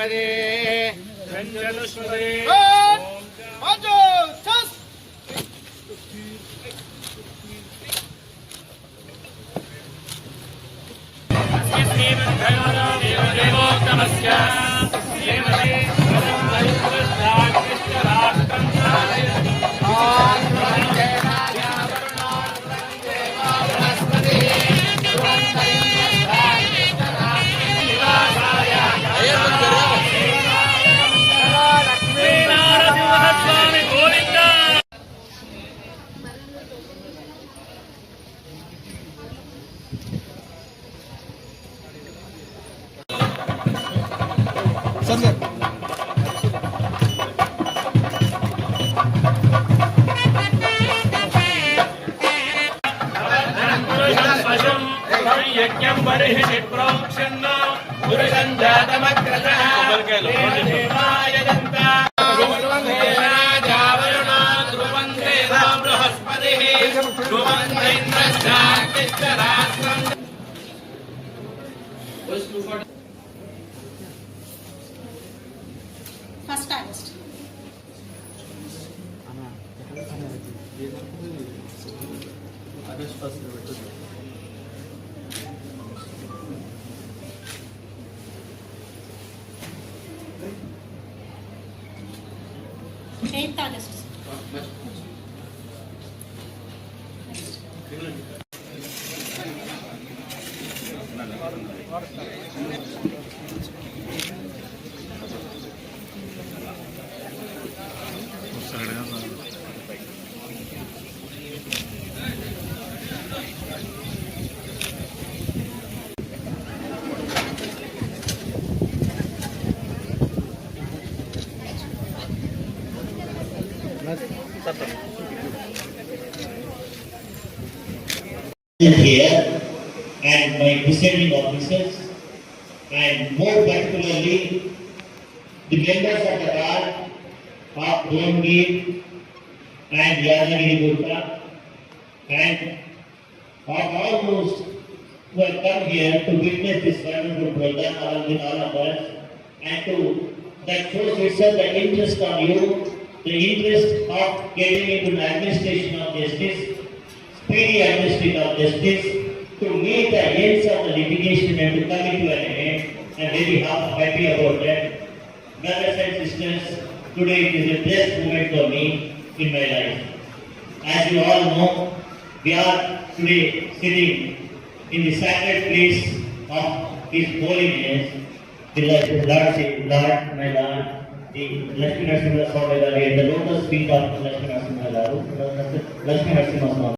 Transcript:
Hare Ranjanushware Ajo Chas Namaskar Sunday. यज्ञं बर्हिषि प्रोक्षन्न पुरुषं जातमग्रतः देवाय दन्ता ध्रुवन्देनाजावरुणा ध्रुवन्देना बृहस्पतिः ध्रुवन्देन्द्रश्चाग्निश्चरास्त्रम् First August. Eighth August. Here and my presiding officers, and more particularly the members of the guard of Dhongir and Yadagiri Gurta, and of all those who have come here to witness this wonderful program along with all of us, and to that shows itself the interest on you, the interest of getting into the administration of justice, speedy administration of justice, to meet the ends of the litigation and to come into an end. I am very happy about that. Brothers and sisters, today it is a blessed moment for me in my life. As you all know, we are today sitting in the sacred place of His Holiness, the Lord, my Lord, the Lakshmi Narasimha Swami, the lotus feet of Lakshmi Narasimha Swami.